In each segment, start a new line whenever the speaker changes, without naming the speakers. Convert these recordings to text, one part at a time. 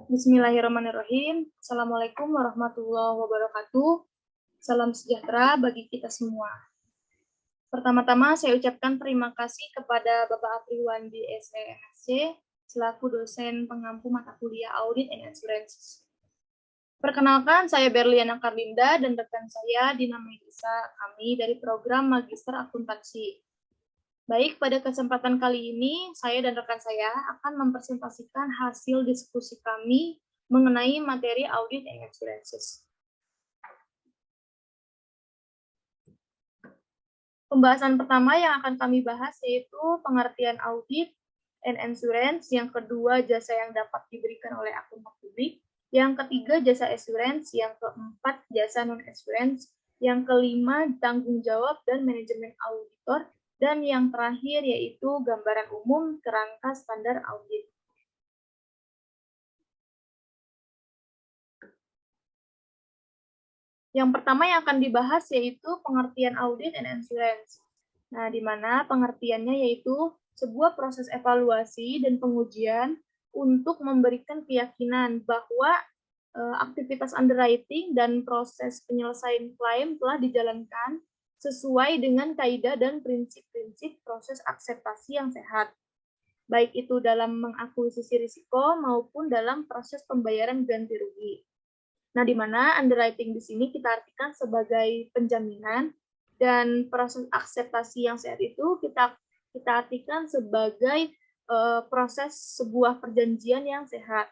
Bismillahirrahmanirrahim. Assalamualaikum warahmatullahi wabarakatuh. Salam sejahtera bagi kita semua. Pertama-tama saya ucapkan terima kasih kepada Bapak Afriwandi SEMSC selaku dosen pengampu mata kuliah Audit and Assurance. Perkenalkan, saya Berliana Karlinda dan rekan saya Dina Melisa, kami dari program Magister Akuntansi. Baik, pada kesempatan kali ini, saya dan rekan saya akan mempresentasikan hasil diskusi kami mengenai materi Audit and Assurances. Pembahasan pertama yang akan kami bahas yaitu pengertian Audit and Assurance, yang kedua jasa yang dapat diberikan oleh akuntan publik, yang ketiga jasa assurance, yang keempat jasa non-assurance, yang kelima tanggung jawab dan manajemen auditor, dan yang terakhir yaitu gambaran umum kerangka standar audit. Yang pertama yang akan dibahas yaitu pengertian audit and assurance. Nah, di mana pengertiannya yaitu sebuah proses evaluasi dan pengujian untuk memberikan keyakinan bahwa aktivitas underwriting dan proses penyelesaian klaim telah dijalankan sesuai dengan kaidah dan prinsip-prinsip proses akseptasi yang sehat, baik itu dalam mengakuisisi risiko maupun dalam proses pembayaran ganti rugi. Nah, di mana underwriting di sini kita artikan sebagai penjaminan dan proses akseptasi yang sehat itu kita artikan sebagai proses sebuah perjanjian yang sehat.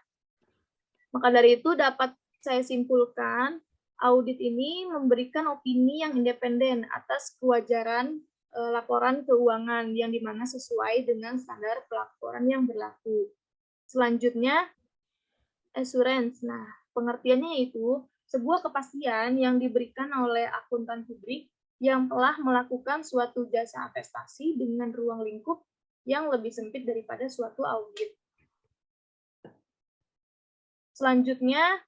Maka dari itu dapat saya simpulkan audit ini memberikan opini yang independen atas kewajaran laporan keuangan yang dimana sesuai dengan standar pelaporan yang berlaku. Selanjutnya, assurance. Nah, pengertiannya itu sebuah kepastian yang diberikan oleh akuntan publik yang telah melakukan suatu jasa atestasi dengan ruang lingkup yang lebih sempit daripada suatu audit. Selanjutnya,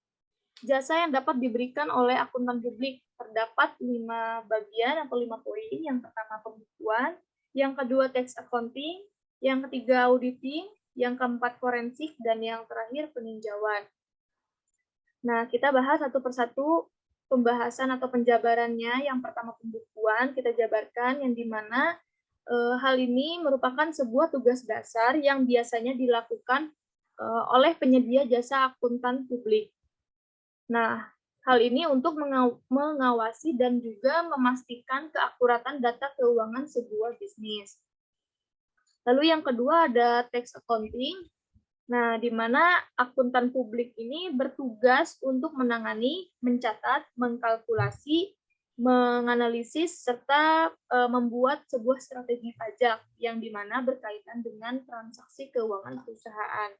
jasa yang dapat diberikan oleh akuntan publik terdapat 5 bagian atau 5 poin. Yang pertama pembukuan, yang kedua tax accounting, yang ketiga auditing, yang keempat forensik, dan yang terakhir peninjauan. Nah, kita bahas satu persatu pembahasan atau penjabarannya. Yang pertama pembukuan, kita jabarkan yang dimana hal ini merupakan sebuah tugas dasar yang biasanya dilakukan oleh penyedia jasa akuntan publik. Nah, hal ini untuk mengawasi dan juga memastikan keakuratan data keuangan sebuah bisnis. Lalu yang kedua ada tax accounting. Nah, di mana akuntan publik ini bertugas untuk menangani, mencatat, mengkalkulasi, menganalisis, serta membuat sebuah strategi pajak yang dimana berkaitan dengan transaksi keuangan perusahaan.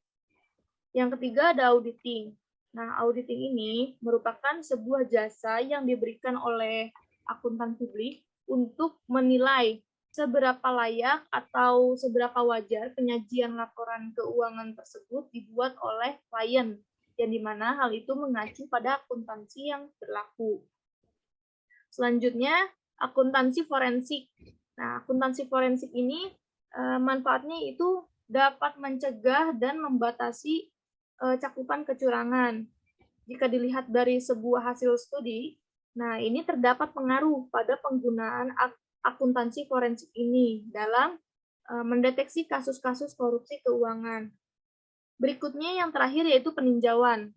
Yang ketiga ada auditing. Nah, auditing ini merupakan sebuah jasa yang diberikan oleh akuntan publik untuk menilai seberapa layak atau seberapa wajar penyajian laporan keuangan tersebut dibuat oleh klien, yang dimana hal itu mengacu pada akuntansi yang berlaku. Selanjutnya, akuntansi forensik. Nah, akuntansi forensik ini manfaatnya itu dapat mencegah dan membatasi cakupan kecurangan. Jika dilihat dari sebuah hasil studi, nah ini terdapat pengaruh pada penggunaan akuntansi forensik ini dalam mendeteksi kasus-kasus korupsi keuangan. Berikutnya yang terakhir yaitu peninjauan,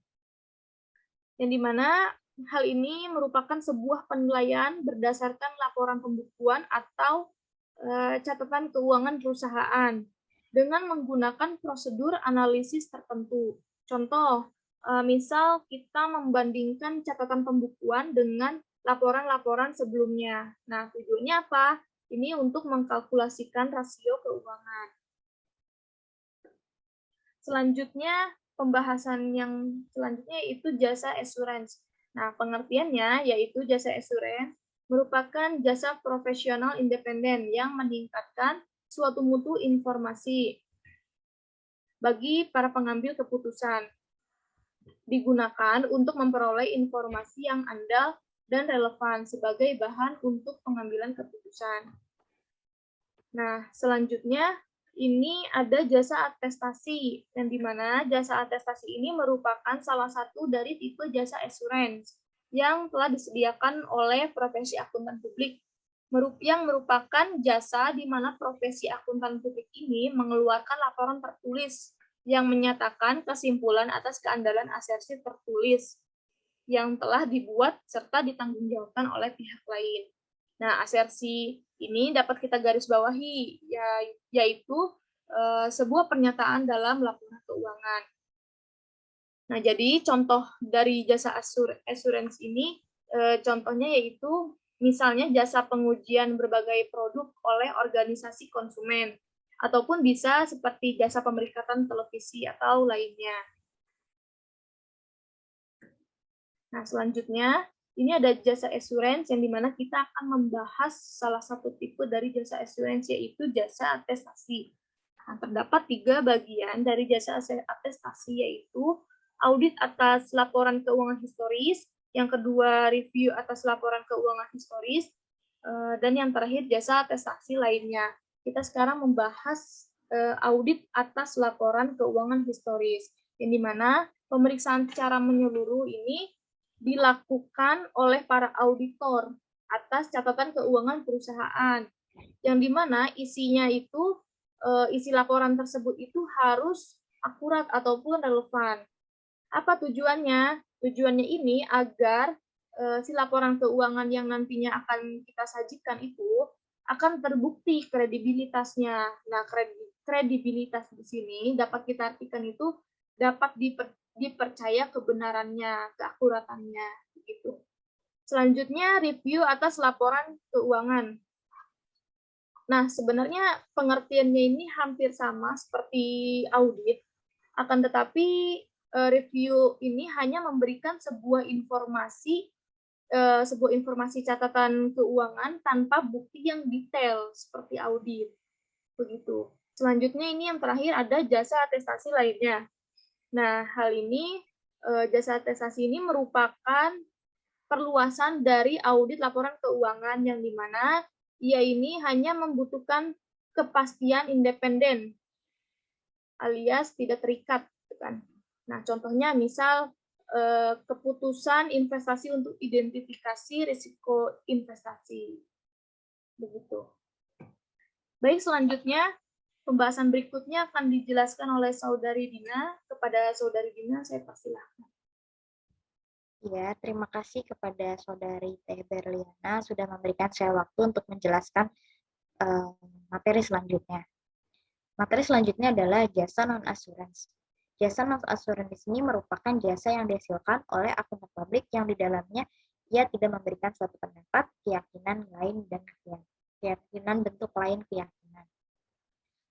yang dimana hal ini merupakan sebuah penilaian berdasarkan laporan pembukuan atau catatan keuangan perusahaan dengan menggunakan prosedur analisis tertentu. Contoh, misal kita membandingkan catatan pembukuan dengan laporan-laporan sebelumnya. Nah, tujuannya apa? Ini untuk mengkalkulasikan rasio keuangan. Selanjutnya, pembahasan yang selanjutnya yaitu jasa assurance. Nah, pengertiannya yaitu jasa assurance merupakan jasa profesional independen yang meningkatkan suatu mutu informasi bagi para pengambil keputusan. Digunakan untuk memperoleh informasi yang andal dan relevan sebagai bahan untuk pengambilan keputusan. Nah, selanjutnya ini ada jasa atestasi, yang dimana jasa atestasi ini merupakan salah satu dari tipe jasa assurance yang telah disediakan oleh profesi akuntan publik, yang merupakan jasa di mana profesi akuntan publik ini mengeluarkan laporan tertulis yang menyatakan kesimpulan atas keandalan asersi tertulis yang telah dibuat serta ditanggungjawabkan oleh pihak lain. Nah, asersi ini dapat kita garis bawahi, yaitu sebuah pernyataan dalam laporan keuangan. Nah, jadi contoh dari jasa assurance ini, contohnya yaitu misalnya jasa pengujian berbagai produk oleh organisasi konsumen, ataupun bisa seperti jasa pemerikatan televisi atau lainnya. Nah, selanjutnya, ini ada jasa assurance yang dimana kita akan membahas salah satu tipe dari jasa assurance, yaitu jasa atestasi. Nah, terdapat 3 bagian dari jasa atestasi, yaitu audit atas laporan keuangan historis, yang kedua review atas laporan keuangan historis, dan yang terakhir jasa atestasi lainnya. Kita sekarang membahas audit atas laporan keuangan historis, yang dimana pemeriksaan secara menyeluruh ini dilakukan oleh para auditor atas catatan keuangan perusahaan, yang dimana isinya itu, isi laporan tersebut itu harus akurat ataupun relevan. Apa tujuannya? Tujuannya ini agar si laporan keuangan yang nantinya akan kita sajikan itu akan terbukti kredibilitasnya. Nah, kredibilitas di sini dapat kita artikan itu dapat dipercaya kebenarannya, keakuratannya, begitu. Selanjutnya, review atas laporan keuangan. Nah, sebenarnya pengertiannya ini hampir sama seperti audit, akan tetapi review ini hanya memberikan sebuah informasi catatan keuangan tanpa bukti yang detail seperti audit, begitu. Selanjutnya ini yang terakhir ada jasa atestasi lainnya. Nah, hal ini jasa atestasi ini merupakan perluasan dari audit laporan keuangan, yang dimana ia ini hanya membutuhkan kepastian independen alias tidak terikat, kan. Nah, contohnya misal keputusan investasi untuk identifikasi risiko investasi, begitu. Baik, selanjutnya pembahasan berikutnya akan dijelaskan oleh Saudari Dina. Kepada Saudari Dina, saya persilahkan.
Ya, terima kasih kepada Saudari Teh Berliana sudah memberikan saya waktu untuk menjelaskan materi selanjutnya. Materi selanjutnya adalah jasa non-assurance. Jasa non-assurance ini merupakan jasa yang dihasilkan oleh akuntan publik yang di dalamnya ia tidak memberikan suatu pendapat, keyakinan lain, dan keyakinan bentuk lain keyakinan.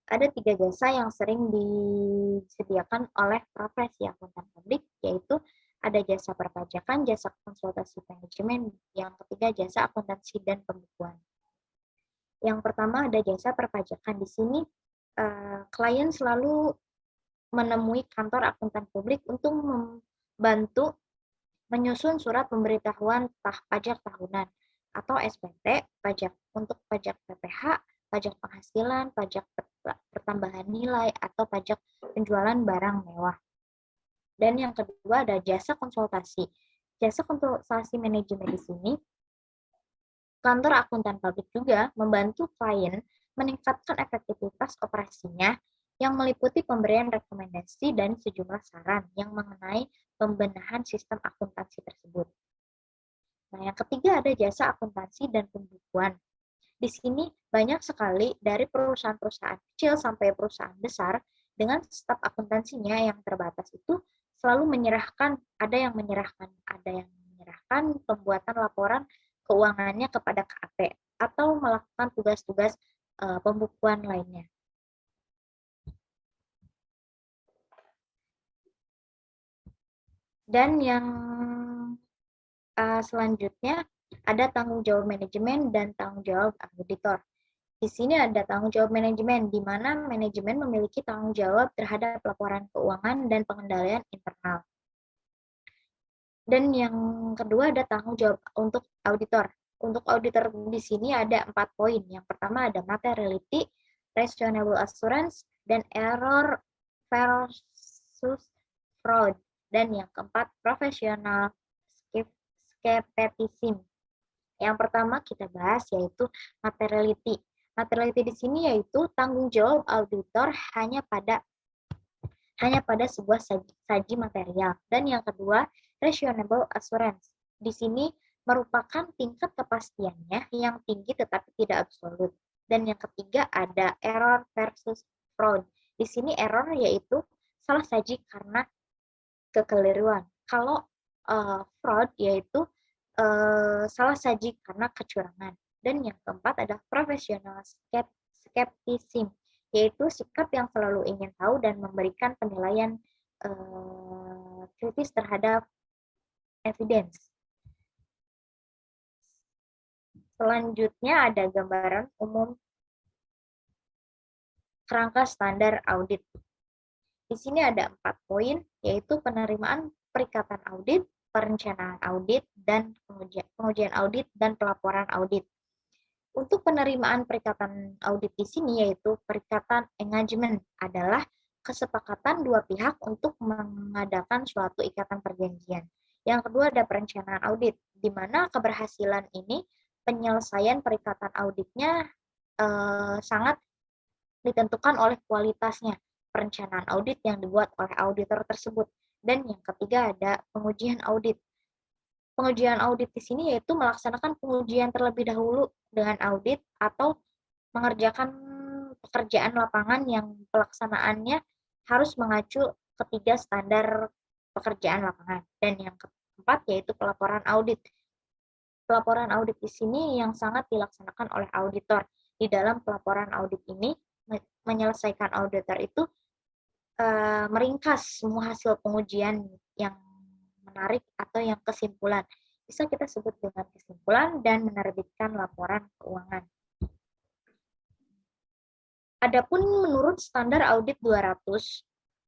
Ada 3 jasa yang sering disediakan oleh profesi akuntan publik, yaitu ada jasa perpajakan, jasa konsultasi manajemen, yang ketiga jasa akuntansi dan pembukuan. Yang pertama ada jasa perpajakan. Di sini klien selalu menemui kantor akuntan publik untuk membantu menyusun surat pemberitahuan pajak tahunan atau SPT, pajak untuk pajak PPH, pajak penghasilan, pajak pertambahan nilai, atau pajak penjualan barang mewah. Dan yang kedua ada jasa konsultasi. Jasa konsultasi manajemen di sini, kantor akuntan publik juga membantu klien meningkatkan efektivitas operasinya yang meliputi pemberian rekomendasi dan sejumlah saran yang mengenai pembenahan sistem akuntansi tersebut. Nah, yang ketiga ada jasa akuntansi dan pembukuan. Di sini banyak sekali dari perusahaan-perusahaan kecil sampai perusahaan besar dengan staf akuntansinya yang terbatas itu selalu menyerahkan, ada yang menyerahkan pembuatan laporan keuangannya kepada KAP atau melakukan tugas-tugas pembukuan lainnya. Dan yang selanjutnya ada tanggung jawab manajemen dan tanggung jawab auditor. Di sini ada tanggung jawab manajemen, di mana manajemen memiliki tanggung jawab terhadap laporan keuangan dan pengendalian internal. Dan yang kedua ada tanggung jawab untuk auditor. Untuk auditor di sini ada 4 poin. Yang pertama ada materiality, reasonable assurance, dan error versus fraud. Dan yang keempat, professional skepticism. Yang pertama kita bahas yaitu materiality. Materiality di sini yaitu tanggung jawab auditor hanya pada sebuah saji material. Dan yang kedua, reasonable assurance. Di sini merupakan tingkat kepastiannya yang tinggi tetapi tidak absolut. Dan yang ketiga ada error versus fraud. Di sini error yaitu salah saji karena kekeliruan. Kalau fraud yaitu salah saji karena kecurangan. Dan yang keempat adalah professional skepticism, yaitu sikap yang selalu ingin tahu dan memberikan penilaian kritis terhadap evidence. Selanjutnya ada gambaran umum kerangka standar audit. Di sini ada 4 poin, yaitu penerimaan perikatan audit, perencanaan audit, dan pengujian audit, dan pelaporan audit. Untuk penerimaan perikatan audit di sini yaitu perikatan engagement adalah kesepakatan dua pihak untuk mengadakan suatu ikatan perjanjian. Yang kedua ada perencanaan audit, di mana keberhasilan ini penyelesaian perikatan auditnya sangat ditentukan oleh kualitasnya perencanaan audit yang dibuat oleh auditor tersebut. Dan yang ketiga ada pengujian audit. Pengujian audit di sini yaitu melaksanakan pengujian terlebih dahulu dengan audit atau mengerjakan pekerjaan lapangan yang pelaksanaannya harus mengacu ketiga standar pekerjaan lapangan. Dan yang keempat yaitu pelaporan audit. Pelaporan audit di sini yang sangat dilaksanakan oleh auditor. Di dalam pelaporan audit ini menyelesaikan auditor itu meringkas semua hasil pengujian yang menarik atau yang kesimpulan. Bisa kita sebut dengan kesimpulan dan menerbitkan laporan keuangan. Adapun menurut standar audit 200,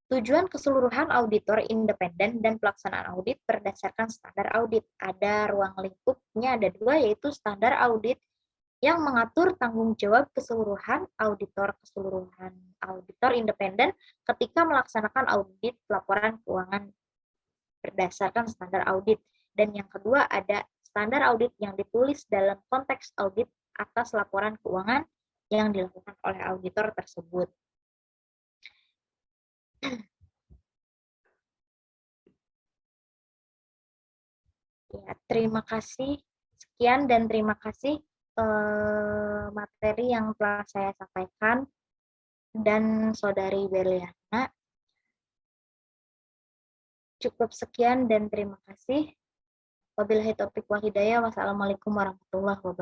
tujuan keseluruhan auditor independen dan pelaksanaan audit berdasarkan standar audit. Ada ruang lingkupnya, ada 2, yaitu standar audit yang mengatur tanggung jawab keseluruhan auditor independen ketika melaksanakan audit laporan keuangan berdasarkan standar audit. Dan yang kedua ada standar audit yang ditulis dalam konteks audit atas laporan keuangan yang dilakukan oleh auditor tersebut. Ya, terima kasih. Sekian dan terima kasih materi yang telah saya sampaikan dan Saudari Berliana. Cukup sekian dan terima kasih. Wabillahi taufiq wal hidayah. Wassalamualaikum warahmatullahi wabarakatuh.